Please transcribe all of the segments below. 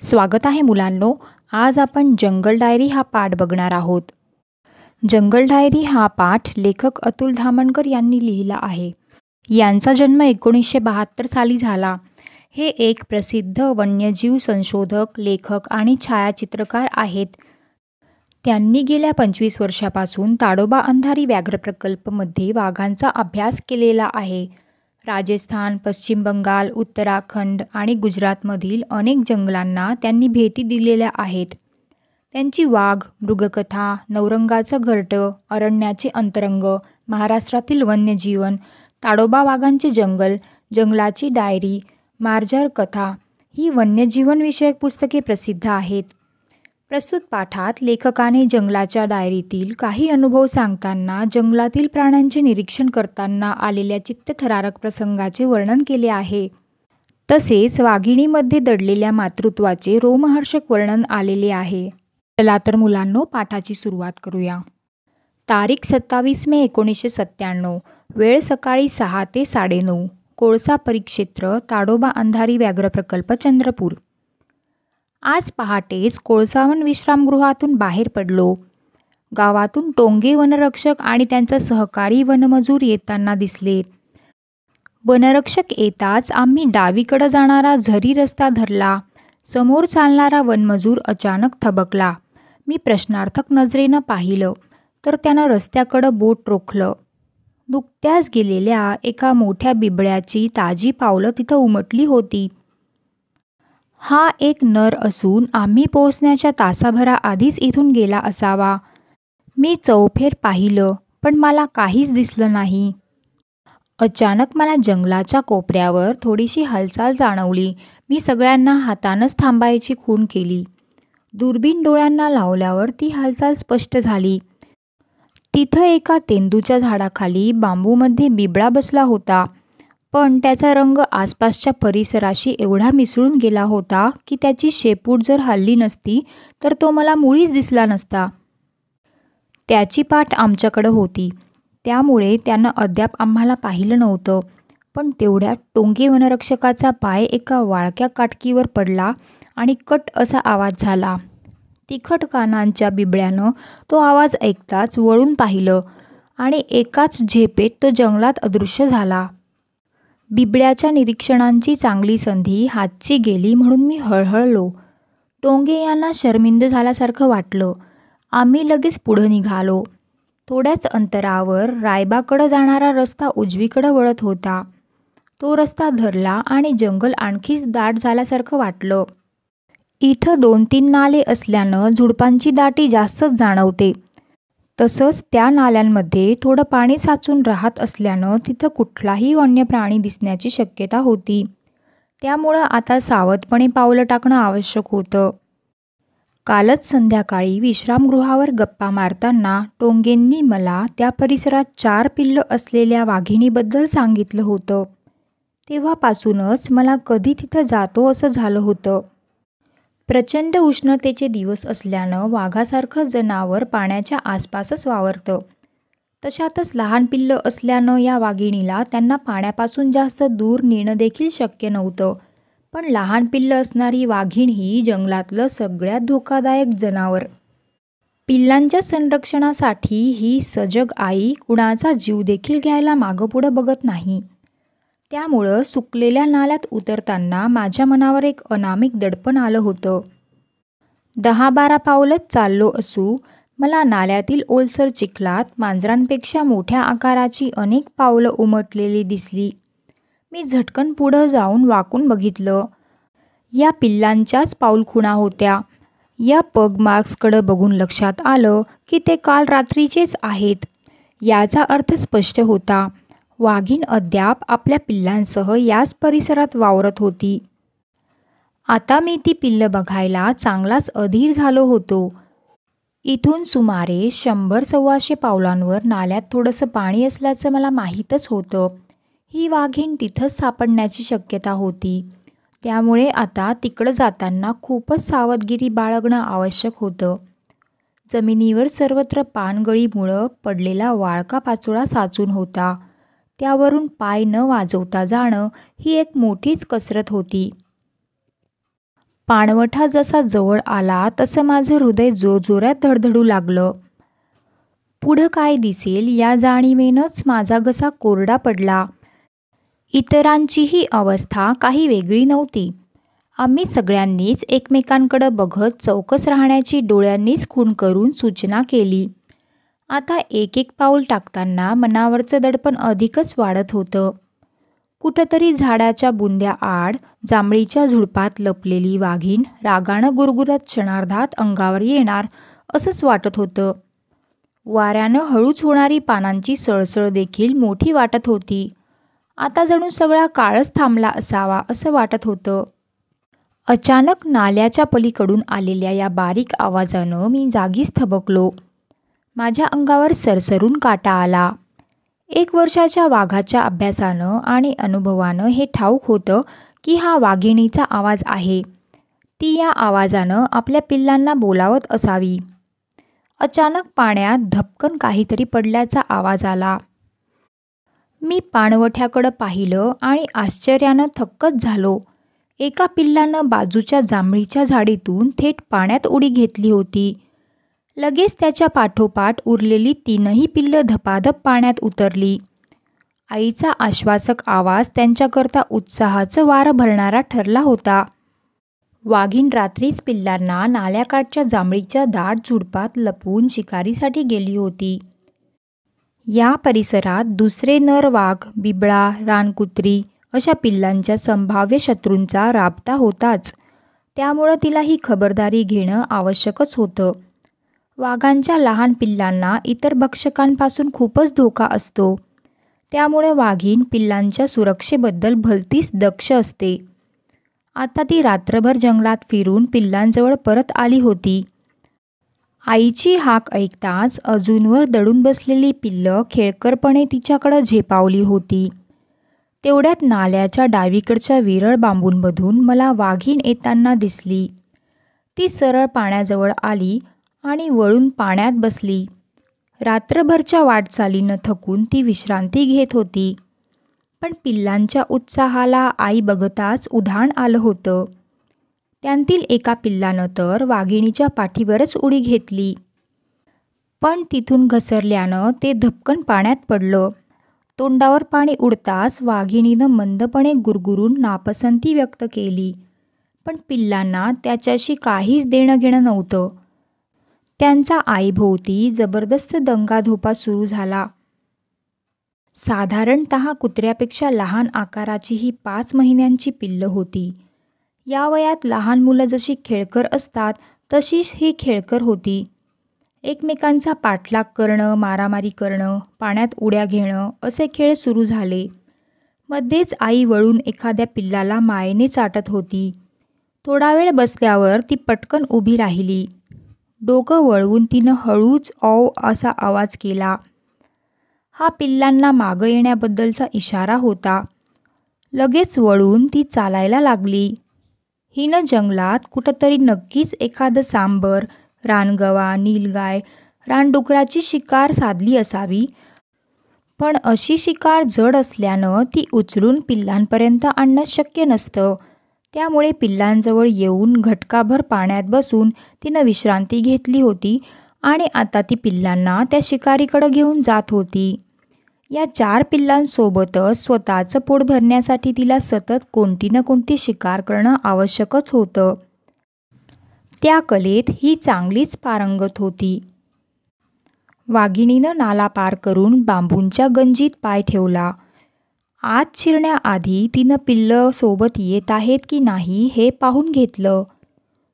स्वागत आहे मुलांनो. आज आपण जंगल डायरी हा पाठ बघणार आहोत. जंगल डायरी हा पाठ लेखक अतुल धामणकर यांनी लिहिला आहे. यांचा जन्म 1972 साली झाला. हे एक प्रसिद्ध वन्यजीव संशोधक, लेखक आणि छायाचित्रकार आहेत. त्यांनी गेल्या 25 वर्षापासून ताडोबा अंधारी व्याघ्र प्रकल्पमध्ये वाघांचा अभ्यास केलेला आहे. राजस्थान, पश्चिम बंगाल, उत्तराखंड आणि गुजरातमधील अनेक जंगलांना त्यांनी भेटी दिलेल्या आहेत. त्यांची वाघ, मृगकथा, नवरंगाचं घरटं, अरण्याचे अंतरंग, महाराष्ट्रातील वन्यजीवन, ताडोबा वाघांचे जंगल, जंगलाची डायरी, मार्जार कथा ही वन्यजीवनविषयक पुस्तके प्रसिद्ध आहेत. प्रस्तुत पाठात लेखकाने जंगलाच्या डायरीतील काही अनुभव सांगताना जंगलातील प्राण्यांचे निरीक्षण करताना आलेल्या चित्तथरारक प्रसंगाचे वर्णन केले आहे. तसेच वाघिणीमध्ये दडलेल्या मातृत्वाचे रोमहर्षक वर्णन आलेले आहे. चला तर मुलांनो, पाठाची सुरुवात करूया. तारीख 27 मे 1997. वेळ सकाळी 6 ते 9:30. कोळसा परिक्षेत्र, ताडोबा अंधारी व्याघ्र प्रकल्प, चंद्रपूर. आज पहाटेच कोळसावन विश्रामगृहातून बाहेर पडलो. गावातून टोंगे वनरक्षक आणि त्यांचा सहकारी वनमजूर येताना दिसले. वनरक्षक येताच आम्ही डावीकडे जाणारा झरी रस्ता धरला. समोर चालणारा वनमजूर अचानक थबकला. मी प्रश्नार्थक नजरेनं पाहिलं तर त्यानं रस्त्याकडं बोट रोखलं. नुकत्याच गेलेल्या एका मोठ्या बिबळ्याची ताजी पावलं तिथं उमटली होती. हा एक नर असून आम्ही पोहोचण्याच्या तासाभराआधीच इथून गेला असावा. मी चौफेर पाहिलं पण मला काहीच दिसलं नाही. अचानक मला जंगलाच्या कोपऱ्यावर थोडीशी हालचाल जाणवली. मी सगळ्यांना हातानंच थांबायची खूण केली. दुर्बीण डोळ्यांना लावल्यावर ती हालचाल स्पष्ट झाली. तिथं एका तेंदूच्या झाडाखाली बांबूमध्ये बिबळा बसला होता. पण त्याचा रंग आसपासच्या परिसराशी एवढा मिसळून गेला होता की त्याची शेपूट जर हलली नसती तर तो मला मुळीच दिसला नसता. त्याची पाठ आमच्याकडं होती, त्यामुळे त्यानं अद्याप आम्हाला पाहिलं नव्हतं. पण तेवढ्यात टोंगे वनरक्षकाचा पाय एका वाळक्या काटकीवर पडला आणि कट असा आवाज झाला. तिखट कानांच्या बिबळ्यानं तो आवाज ऐकताच वळून पाहिलं आणि एकाच झेपेत तो जंगलात अदृश्य झाला. बिबळ्याच्या निरीक्षणांची चांगली संधी हातची गेली म्हणून मी हळहळलो. टोंगे यांना शर्मिंद झाल्यासारखं वाटलं. आम्ही लगेच पुढं निघालो. थोड्याच अंतरावर रायबाकडं जाणारा रस्ता उजवीकडं वळत होता. तो रस्ता धरला आणि जंगल आणखीच दाट झाल्यासारखं वाटलं. इथं 2-3 नाले असल्यानं झुडपांची दाटी जास्तच जाणवते. तसंच त्या नाल्यांमध्ये थोडं पाणी साचून राहत असल्यानं तिथं कुठलाही वन्य प्राणी दिसण्याची शक्यता होती. त्यामुळं आता सावधपणे पावलं टाकणं आवश्यक होतं. कालच संध्याकाळी विश्रामगृहावर गप्पा मारताना टोंगेंनी मला त्या परिसरात 4 पिल्लं असलेल्या वाघिणीबद्दल सांगितलं होतं. तेव्हापासूनच मला कधी तिथं जातो असं झालं होतं. प्रचंड उष्णतेचे दिवस असल्यानं वाघासारखं जनावर पाण्याच्या आसपासच वावरतं. तशातच लहान पिल्लं असल्यानं या वाघिणीला त्यांना पाण्यापासून जास्त दूर नेणं देखील शक्य नव्हतं. पण लहान पिल्लं असणारी वाघीण ही जंगलातलं सगळ्यात धोकादायक जनावर. पिल्लांच्या संरक्षणासाठी ही सजग आई कुणाचा जीव देखील घ्यायला मागंपुढं बघत नाही. त्यामुळं सुकलेल्या नाल्यात उतरताना माझ्या मनावर एक अनामिक दडपण आलं होतं. 10-12 पावलंच चाललो असू मला नाल्यातील ओलसर चिखलात मांजरांपेक्षा मोठ्या आकाराची अनेक पावलं उमटलेली दिसली. मी झटकन पुढं जाऊन वाकून बघितलं. या पिल्लांच्याच पाऊलखुणा होत्या. या पग मार्क्सकडं बघून लक्षात आलं की ते काल रात्रीचेच आहेत. याचा अर्थ स्पष्ट होता. वाघीण अद्याप आपल्या पिल्लांसह याच परिसरात वावरत होती. आता मी ती पिल्लं बघायला चांगलाच अधीर झालो होतो. इथून सुमारे 100-125 पावलांवर नाल्यात थोडंसं पाणी असल्याचं मला माहीतच होतं. ही वाघीण तिथंच सापडण्याची शक्यता होती. त्यामुळे आता तिकडं जाताना खूपच सावधगिरी बाळगणं आवश्यक होतं. जमिनीवर सर्वत्र पानगळीमुळं पडलेला वाळका पाचोळा साचून होता. त्यावरून पाय न वाजवता जाणं ही एक मोठीच कसरत होती. पाणवठा जसा जवळ आला तसं माझं हृदय जोरजोरात धडधडू लागलं. पुढं काय दिसेल या जाणीवेनंच माझा घसा कोरडा पडला. इतरांचीही अवस्था काही वेगळी नव्हती. आम्ही सगळ्यांनीच एकमेकांकडे बघत चौकस राहण्याची डोळ्यांनीच खूण करून सूचना केली. आता एक एक पाऊल टाकताना मनावरचं दडपण अधिकच वाढत होतं. कुठंतरी झाडाच्या बुंद्याआड जांभळीच्या झुडपात लपलेली वाघीण रागानं गुरगुरत क्षणार्धात अंगावर येणार असंच वाटत होतं. वाऱ्यानं हळूच होणारी पानांची सळसळ देखील मोठी वाटत होती. आता जणू सगळा काळच थांबला असावा असं वाटत होतं. अचानक नाल्याच्या पलीकडून आलेल्या या बारीक आवाजानं मी जागीच थबकलो. माझ्या अंगावर सरसरून काटा आला. 1 वर्षाच्या वाघाच्या अभ्यासानं आणि अनुभवानं हे ठाऊक होतं की हा वाघिणीचा आवाज आहे. ती या आवाजानं आपल्या पिल्लांना बोलावत असावी. अचानक पाण्यात धपकन काहीतरी पडल्याचा आवाज आला. मी पाणवठ्याकडं पाहिलं आणि आश्चर्यानं थक्कच झालो. एका पिल्लानं बाजूच्या जांभळीच्या झाडीतून थेट पाण्यात उडी घेतली होती. लगेच त्याच्या पाठोपाठ उरलेली 3ही पिल्लं धपाधप पाण्यात उतरली. आईचा आश्वासक आवाज त्यांच्याकरता उत्साहाचं वारं भरणारा ठरला होता. वाघीण रात्रीच पिल्लांना नाल्याकाठच्या जांभळीच्या दाट झुडपात लपवून शिकारीसाठी गेली होती. या परिसरात दुसरे नर वाघ, बिबळा, रानकुत्री अशा पिल्लांच्या संभाव्य शत्रूंचा राबता होताच. त्यामुळं तिला ही खबरदारी घेणं आवश्यकच होतं. वाघांच्या लहान पिल्लांना इतर भक्षकांपासून खूपच धोका असतो. त्यामुळे वाघीण पिल्लांच्या सुरक्षेबद्दल भलतीच दक्ष असते. आता ती रात्रभर जंगलात फिरून पिल्लांजवळ परत आली होती. आईची हाक ऐकताच अजूनवर दडून बसलेली पिल्लं खेळकरपणे तिच्याकडं झेपावली होती. तेवढ्यात नाल्याच्या डावीकडच्या विरळ बांबूंमधून मला वाघीण येताना दिसली. ती सरळ पाण्याजवळ आली आणि वळून पाण्यात बसली. रात्रभरच्या वाटचालीनं थकून ती विश्रांती घेत होती. पण पिल्लांच्या उत्साहाला आई बघताच उधाण आलं होतं. त्यांतील एका पिल्लानं तर वाघिणीच्या पाठीवरच उडी घेतली. पण तिथून घसरल्यानं ते धपकन पाण्यात पडलं. तोंडावर पाणी उडताच वाघिणीनं मंदपणे गुरगुरून नापसंती व्यक्त केली. पण पिल्लांना त्याच्याशी काहीच देणं घेणं नव्हतं. त्यांचा आईभोवती जबरदस्त दंगाधोपा सुरू झाला. साधारणतः कुत्र्यापेक्षा लहान आकाराची ही 5 महिन्यांची पिल्लं होती. या वयात लहान मुलं जशी खेळकर असतात तशीच ही खेळकर होती. एकमेकांचा पाठलाग करणं, मारामारी करणं, पाण्यात उड्या घेणं असे खेळ सुरू झाले. मध्येच आई वळून एखाद्या पिल्लाला मायेने चाटत होती. थोडा वेळ बसल्यावर ती पटकन उभी राहिली. डोकं वळवून तिनं हळूच औ असा आवाज केला. हा पिल्लांना मागं येण्याबद्दलचा इशारा होता. लगेच वळून ती चालायला लागली. हिनं जंगलात कुठंतरी नक्कीच एखादं सांबर, रानगवा, नीलगाय, रानडुकराची शिकार साधली असावी. पण अशी शिकार जड असल्यानं ती उचलून पिल्लांपर्यंत आणणं शक्य नसतं. त्यामुळे पिल्लांजवळ येऊन घटकाभर पाण्यात बसून तिनं विश्रांती घेतली होती आणि आता ती पिल्लांना त्या शिकारीकडं घेऊन जात होती. या 4 पिल्लांसोबतच स्वतःचं पोट भरण्यासाठी तिला सतत कोणती ना कोणती शिकार करणं आवश्यकच होतं. त्या कलेत ही चांगलीच पारंगत होती. वाघिणीनं नाला पार करून बांबूंच्या गंजीत पाय ठेवला. आत शिरण्याआधी तिनं पिल्लं सोबत येत आहेत की नाही हे पाहून घेतलं.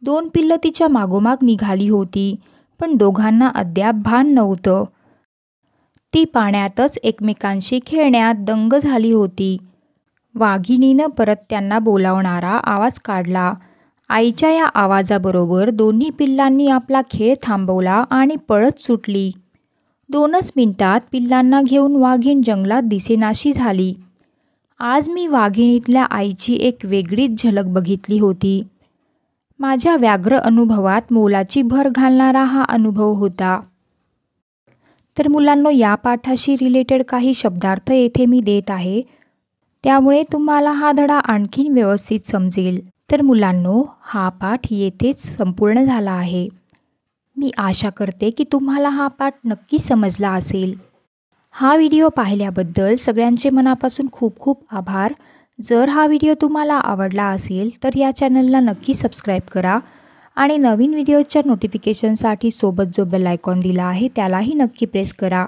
2 पिल्लं तिच्या मागोमाग निघाली होती, पण दोघांना अद्याप भान नव्हतं. ती पाण्यातच एकमेकांशी खेळण्यात दंग झाली होती. वाघिणीनं परत त्यांना बोलावणारा आवाज काढला. आईच्या या आवाजाबरोबर दोन्ही पिल्लांनी आपला खेळ थांबवला आणि पळत सुटली. 2च मिनिटात पिल्लांना घेऊन वाघीण जंगलात दिसेनाशी झाली. आज मी वाघिणीतल्या आईची एक वेगळीच झलक बघितली होती. माझ्या व्याघ्र अनुभवात मोलाची भर घालणारा हा अनुभव होता. तर मुलांनो, या पाठाशी रिलेटेड काही शब्दार्थ येथे मी देत आहे. त्यामुळे तुम्हाला हा धडा आणखीन व्यवस्थित समजेल. तर मुलांनो, हा पाठ येथेच संपूर्ण झाला आहे. मी आशा करते की तुम्हाला हा पाठ नक्की समजला असेल. हा व्हिडिओ पाहिल्याबद्दल सगळ्यांचे मनापासून खूप खूप आभार. जर हा व्हिडिओ तुम्हाला आवडला असेल तर या चॅनलला नक्की सबस्क्राईब करा आणि नवीन व्हिडिओच्या नोटिफिकेशनसाठी सोबत जो बेल आयकॉन दिला आहे त्यालाही नक्की प्रेस करा.